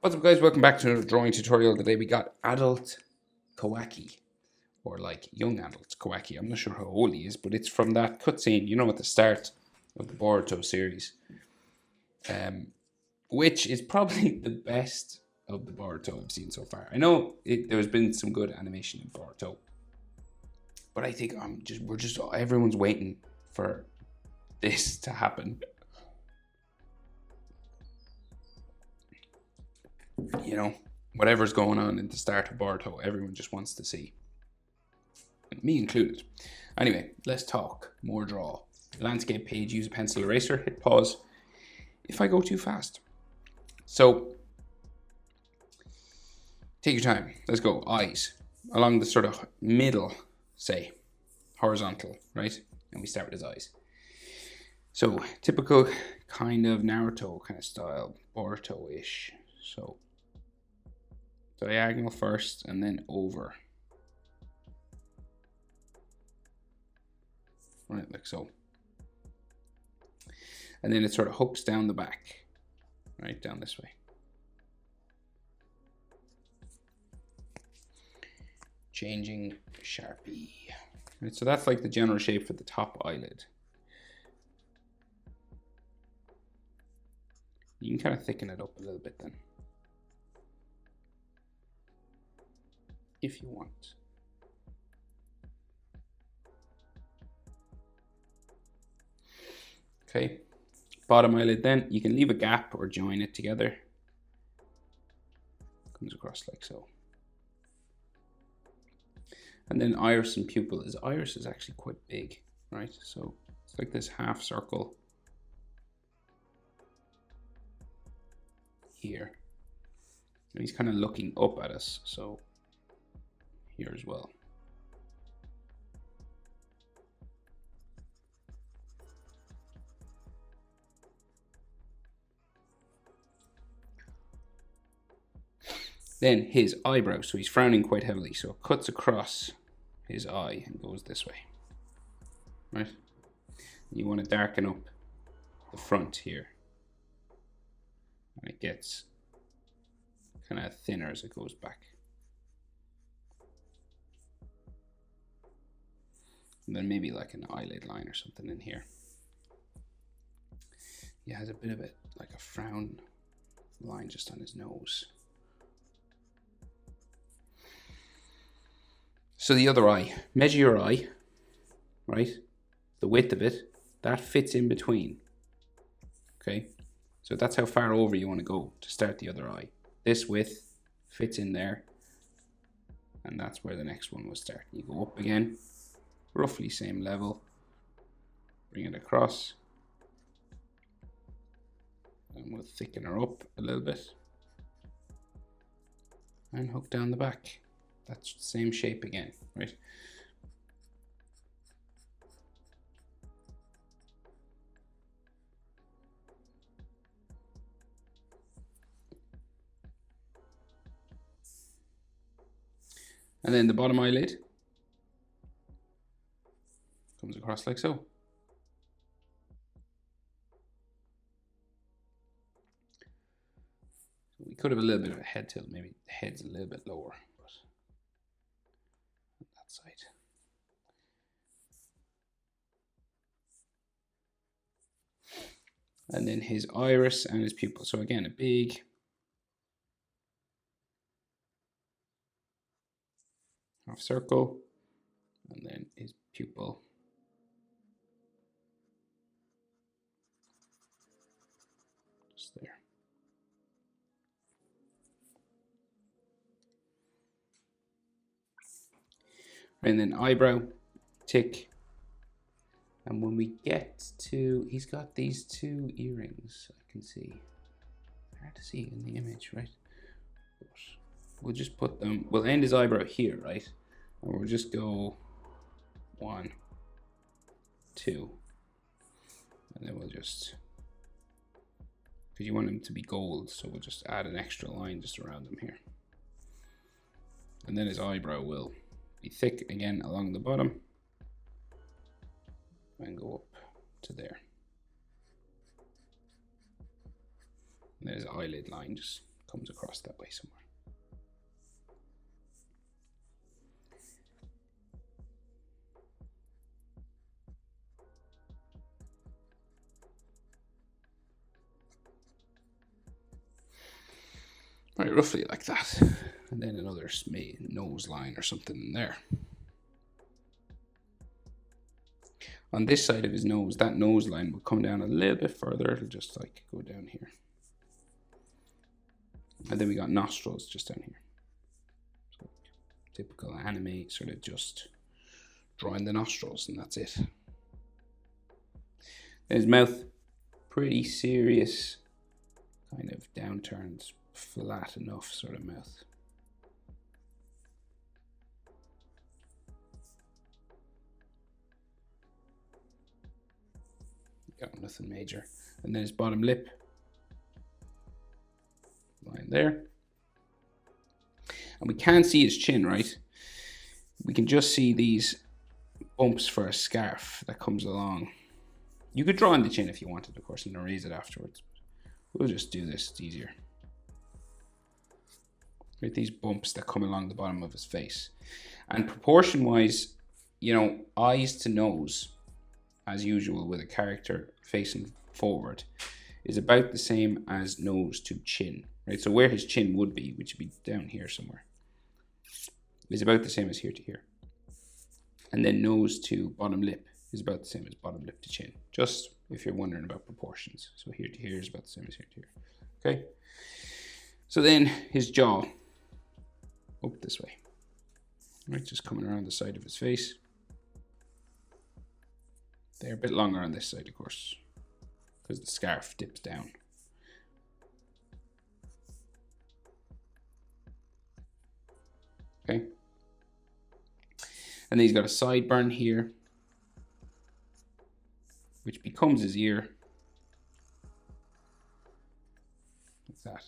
What's up, guys? Welcome back to another drawing tutorial. Today we got adult Kawaki, or like young adult Kawaki. I'm not sure how old he is, but it's from that cutscene, you know, at the start of the Boruto series, which is probably the best of the Boruto I've seen so far. I know there's been some good animation in Boruto, but I think everyone's waiting for this to happen. You know, whatever's going on in the start of Boruto, everyone just wants to see. Me included. Anyway, let's talk. More draw. Landscape page, use a pencil eraser, hit pause if I go too fast. So, take your time. Let's go. Eyes. Along the sort of middle, say, horizontal, right? And we start with his eyes. So, typical kind of Naruto kind of style, Boruto-ish. So, diagonal first and then over. Right, like so. And then it sort of hooks down the back, right, down this way. Changing Sharpie. Right, so that's like the general shape for the top eyelid. You can kind of thicken it up a little bit then, if you want. Okay, bottom eyelid then, you can leave a gap or join it together. Comes across like so. And then iris and pupil. His iris is actually quite big, right? So it's like this half circle here. And he's kind of looking up at us, so here as well. Then his eyebrow, so he's frowning quite heavily, so it cuts across his eye and goes this way, right? You want to darken up the front here, and it gets kind of thinner as it goes back. And then maybe like an eyelid line or something in here. He has a bit of it, like a frown line just on his nose. So the other eye, measure your eye, right? The width of it, that fits in between, okay? So that's how far over you want to go to start the other eye. This width fits in there, and that's where the next one will start. You go up again, roughly same level, bring it across, and we'll thicken her up a little bit, and hook down the back. That's the same shape again, right? And then the bottom eyelid comes across like so. We could have a little bit of a head tilt, maybe the head's a little bit lower, but on that side. And then his iris and his pupil. So again, a big half circle, and then his pupil. Just there. And then eyebrow, tick. And when we get to, he's got these two earrings, I can see. Hard to see in the image, right? But we'll just put them, we'll end his eyebrow here, right? And we'll just go 1, 2. And then we'll just, because you want him to be gold, so we'll just add an extra line just around him here. And then his eyebrow will be thick again along the bottom and go up to there. And there's eyelid line just comes across that way somewhere. Right, roughly like that. And then another nose line or something in there. On this side of his nose, that nose line will come down a little bit further. It'll just like go down here. And then we got nostrils just down here. So typical anime, sort of just drawing the nostrils, and that's it. His mouth, pretty serious, kind of downturned, flat enough sort of mouth. Got nothing major. And then his bottom lip, line there. And we can't see his chin, right? We can just see these bumps for a scarf that comes along. You could draw in the chin if you wanted, of course, and erase it afterwards. We'll just do this, it's easier. With these bumps that come along the bottom of his face. And proportion wise, you know, eyes to nose, as usual with a character facing forward, is about the same as nose to chin, right? So where his chin would be, which would be down here somewhere, is about the same as here to here. And then nose to bottom lip is about the same as bottom lip to chin, just if you're wondering about proportions. So here to here is about the same as here to here. Okay. So then his jaw, up this way, right? Just coming around the side of his face. They're a bit longer on this side, of course, because the scarf dips down. Okay. And then he's got a sideburn here, which becomes his ear. Like that.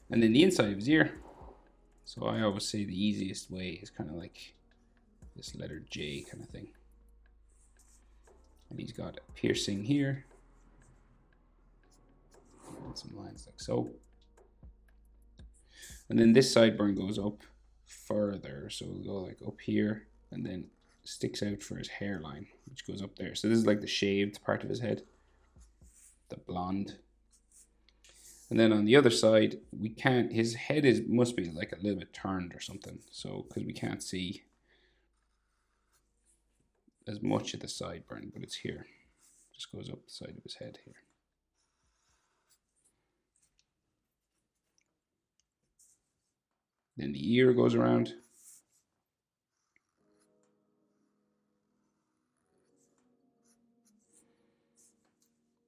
And then the inside of his ear. So I always say the easiest way is kind of like this letter J kind of thing. And he's got a piercing here. And some lines like so. And then this sideburn goes up further. So it'll go like up here and then sticks out for his hairline, which goes up there. So this is like the shaved part of his head, the blonde. And then on the other side, we can't, his head must be like a little bit turned or something. So, because we can't see as much of the sideburn, but it's here. Just goes up the side of his head here. Then the ear goes around.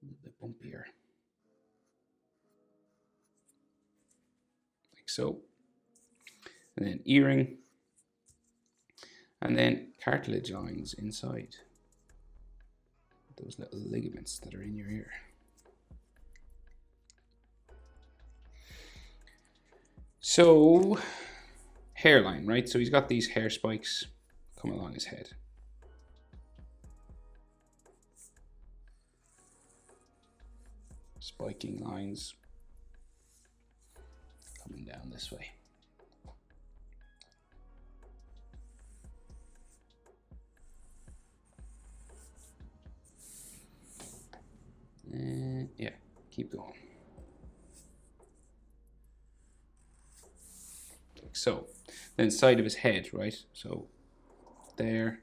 A little bit bumpier. Like so. And then earring. And then cartilage lines inside. Those little ligaments that are in your ear. So, hairline, right? So he's got these hair spikes coming along his head. Spiking lines coming down this way. And yeah, keep going. Like so. Then side of his head, right? So there,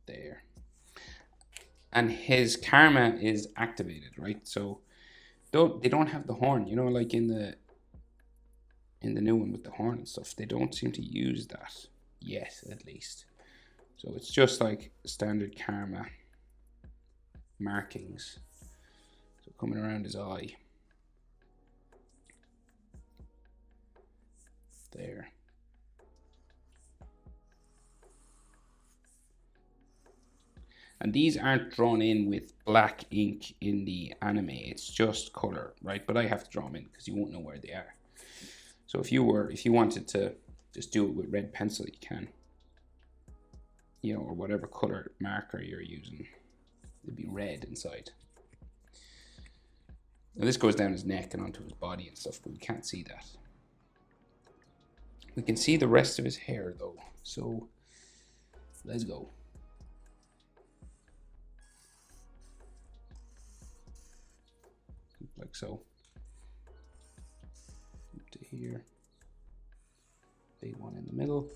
there. And his karma is activated, right? So they don't have the horn, you know, like in the new one with the horn and stuff. They don't seem to use that yet, at least. So it's just like standard karma markings. So coming around his eye. There. And these aren't drawn in with black ink in the anime. It's just color, right? But I have to draw them in because you won't know where they are. So if you wanted to just do it with red pencil, you can. You know, or whatever color marker you're using. It'd be red inside. And this goes down his neck and onto his body and stuff, but we can't see that. We can see the rest of his hair though, so let's go. Like so. Up to here. Big one in the middle.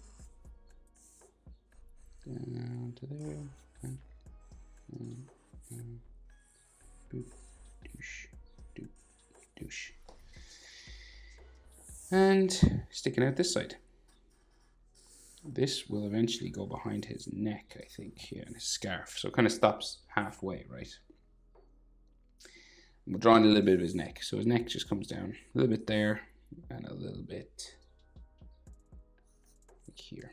Down to there. Boop. Douche. Doop. Douche. And sticking out this side. This will eventually go behind his neck, I think, yeah, and his scarf. So it kind of stops halfway, right? We're drawing a little bit of his neck. So his neck just comes down a little bit there and a little bit like here.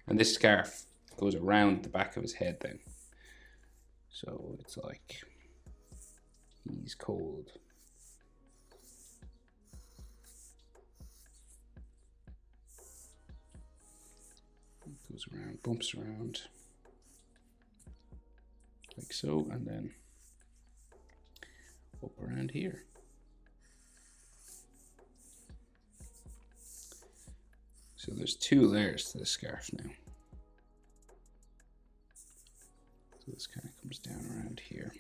And this scarf goes around the back of his head then. So it's like he's cold. It goes around, bumps around like so, and then up around here. So there's 2 layers to the scarf now. So this kind of comes down around here.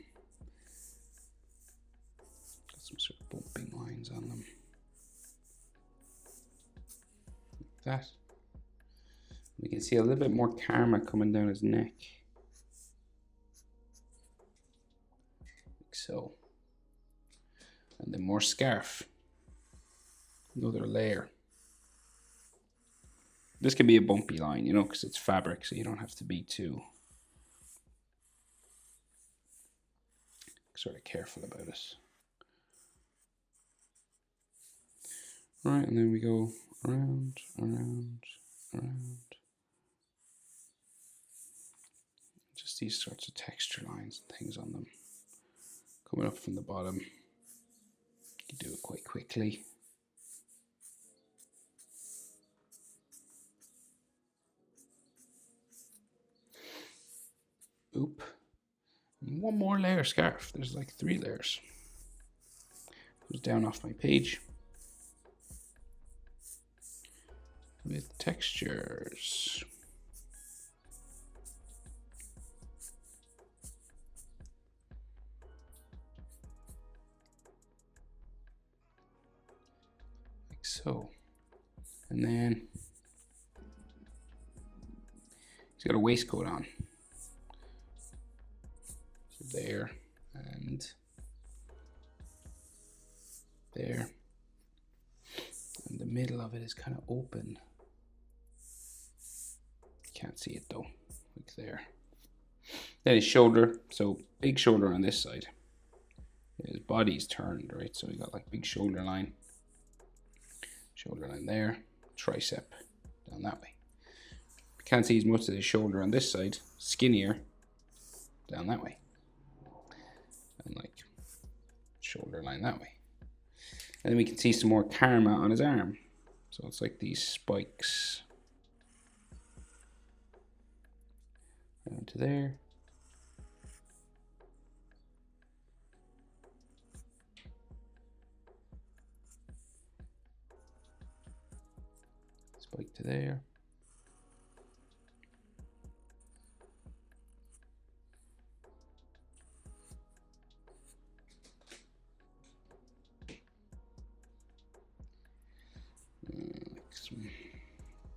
Got some sort of bumping lines on them. Like that. We can see a little bit more karma coming down his neck. Like so. And then more scarf. Another layer. This can be a bumpy line, you know, because it's fabric, so you don't have to be too sort of careful about it. Right, and then we go around, around, around. Just these sorts of texture lines and things on them. Coming up from the bottom. You can do it quite quickly. Oop. And 1 more layer scarf. There's like 3 layers. Goes down off my page. With textures. Like so. And then he's got a waistcoat on. So there and there. And the middle of it is kind of open. Can't see it though, like there. Then his shoulder, so big shoulder on this side. His body's turned, right? So we got like big shoulder line there, tricep down that way. Can't see as much of his shoulder on this side, skinnier down that way. And like shoulder line that way. And then we can see some more karma on his arm. So it's like these spikes. Down to there. Spike to there.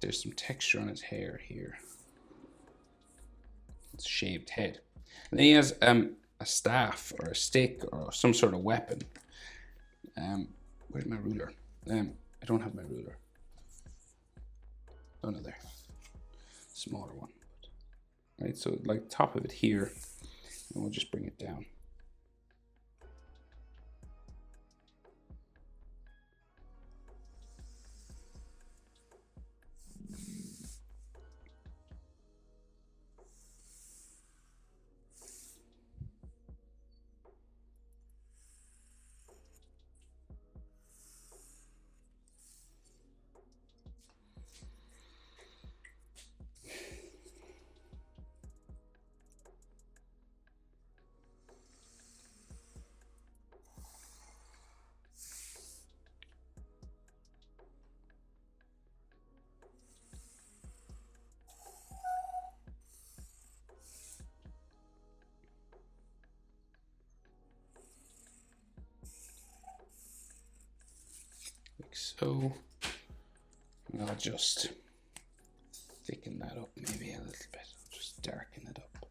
There's some texture on his hair here. It's a shaved head. And then he has a staff or a stick or some sort of weapon. Where's my ruler? I don't have my ruler. Oh no, there. Smaller one. Right, so like top of it here, and we'll just bring it down. so. I'll just thicken that up maybe a little bit. I'll just darken it up.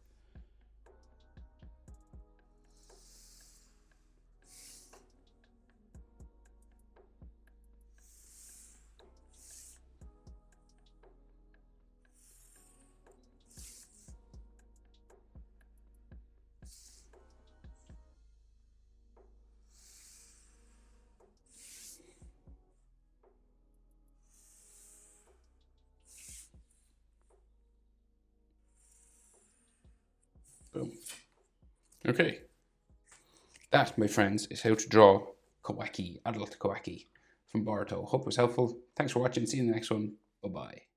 Boom. Okay. That, my friends, is how to draw Kawaki, adult Kawaki from Boruto. Hope it was helpful. Thanks for watching. See you in the next one. Bye-bye.